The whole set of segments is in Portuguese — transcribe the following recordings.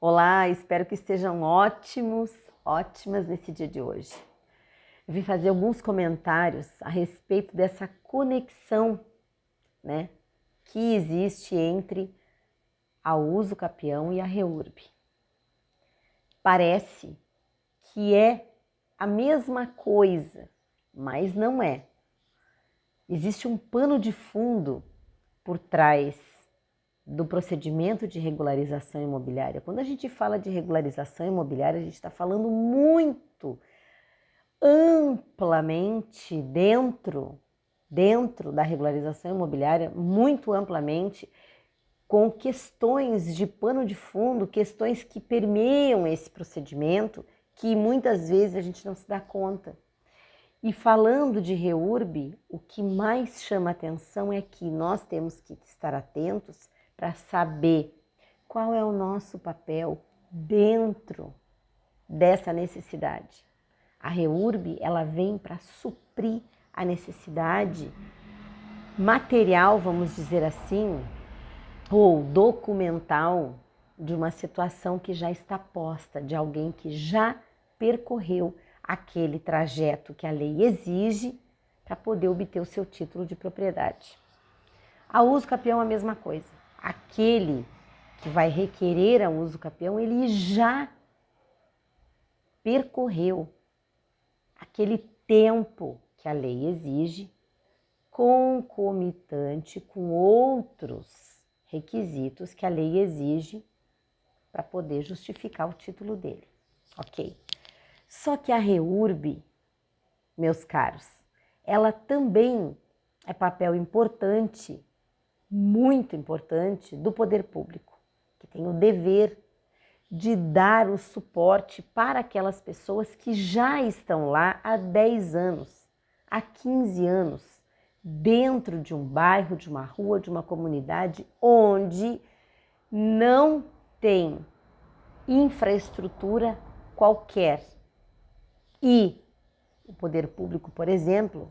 Olá, espero que estejam ótimas nesse dia de hoje. Eu vim fazer alguns comentários a respeito dessa conexão, né, que existe entre a uso capião e a REURB. Parece que é a mesma coisa, mas não é. Existe um pano de fundo por trás do procedimento de regularização imobiliária. Quando a gente fala de regularização imobiliária, a gente está falando muito amplamente dentro da regularização imobiliária, muito amplamente, com questões de pano de fundo, questões que permeiam esse procedimento, que muitas vezes a gente não se dá conta. E falando de REURB, o que mais chama atenção é que nós temos que estar atentos para saber qual é o nosso papel dentro dessa necessidade. A REURB, ela vem para suprir a necessidade material, vamos dizer assim, ou documental de uma situação que já está posta, de alguém que já percorreu aquele trajeto que a lei exige para poder obter o seu título de propriedade. A uso capião é a mesma coisa. Aquele que vai requerer a uso capião, ele já percorreu aquele tempo que a lei exige, concomitante com outros requisitos que a lei exige para poder justificar o título dele, ok? Só que a REURB, meus caros, ela também é papel importante, muito importante, do poder público, que tem o dever de dar o suporte para aquelas pessoas que já estão lá há 10 anos, há 15 anos, dentro de um bairro, de uma rua, de uma comunidade onde não tem infraestrutura qualquer. E o poder público, por exemplo,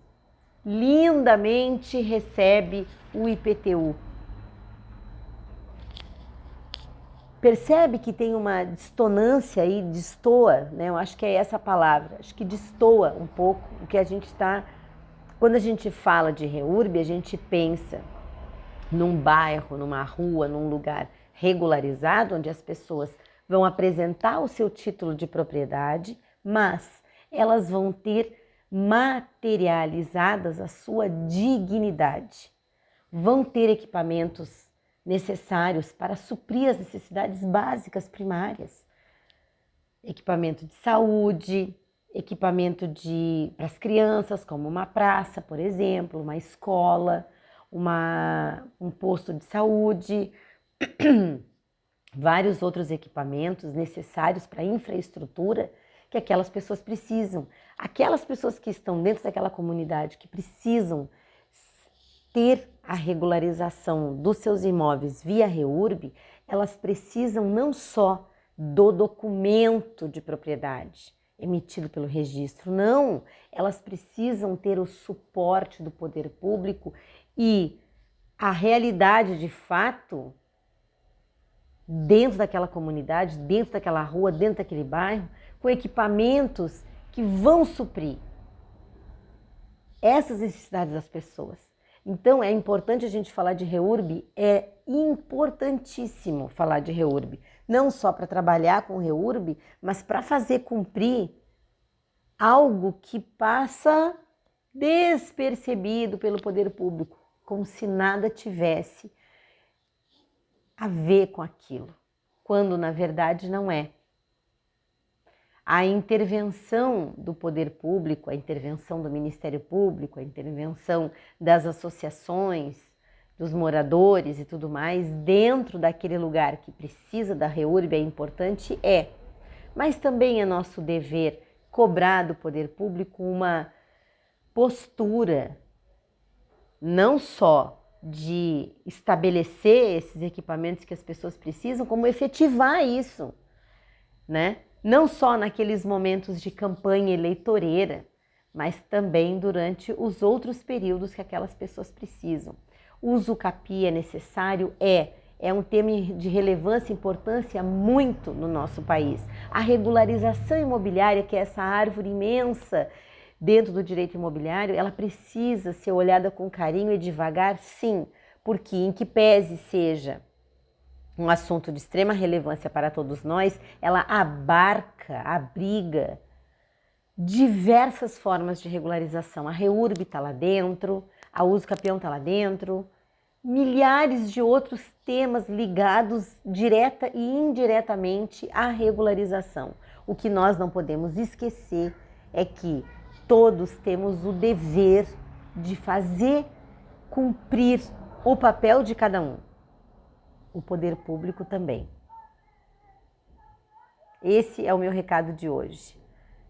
lindamente recebe o IPTU. Percebe que tem uma distonância aí, destoa, né? Eu acho que é essa a palavra, acho que destoa um pouco o que a gente está... Quando a gente fala de REURB, a gente pensa num bairro, numa rua, num lugar regularizado, onde as pessoas vão apresentar o seu título de propriedade, mas elas vão ter materializadas a sua dignidade, vão ter equipamentos necessários para suprir as necessidades básicas primárias, equipamento de saúde, equipamento para as crianças, como uma praça, por exemplo, uma escola, um posto de saúde, vários outros equipamentos necessários para a infraestrutura que aquelas pessoas precisam. Aquelas pessoas que estão dentro daquela comunidade, que precisam ter a regularização dos seus imóveis via REURB, elas precisam não só do documento de propriedade emitido pelo registro, não, elas precisam ter o suporte do poder público e a realidade de fato dentro daquela comunidade, dentro daquela rua, dentro daquele bairro, com equipamentos que vão suprir essas necessidades das pessoas. Então é importante a gente falar de REURB, é importantíssimo falar de REURB, não só para trabalhar com REURB, mas para fazer cumprir algo que passa despercebido pelo poder público, como se nada tivesse a ver com aquilo, quando na verdade não é. A intervenção do poder público, a intervenção do Ministério Público, a intervenção das associações, dos moradores e tudo mais, dentro daquele lugar que precisa da REURB é importante, mas também é nosso dever cobrar do poder público uma postura, não só de estabelecer esses equipamentos que as pessoas precisam, como efetivar isso, né? Não só naqueles momentos de campanha eleitoreira, mas também durante os outros períodos que aquelas pessoas precisam. O uso capi é necessário? é um tema de relevância e importância muito no nosso país. A regularização imobiliária, que é essa árvore imensa dentro do direito imobiliário, ela precisa ser olhada com carinho e devagar, sim, porque em que pese seja um assunto de extrema relevância para todos nós, ela abriga diversas formas de regularização. A REURB está lá dentro, a Uso Capião está lá dentro, milhares de outros temas ligados direta e indiretamente à regularização. O que nós não podemos esquecer é que todos temos o dever de fazer cumprir o papel de cada um. O poder público também. Esse é o meu recado de hoje,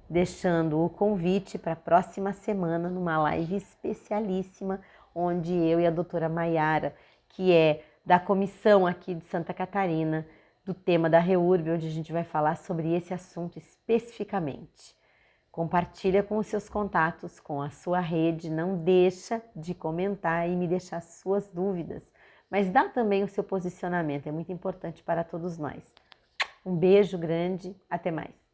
deixando o convite para a próxima semana numa live especialíssima, onde eu e a doutora Maiara, que é da comissão aqui de Santa Catarina, do tema da REURB, onde a gente vai falar sobre esse assunto especificamente. Compartilha com os seus contatos, com a sua rede, não deixa de comentar e me deixar suas dúvidas, mas dá também o seu posicionamento, é muito importante para todos nós. Um beijo grande, até mais.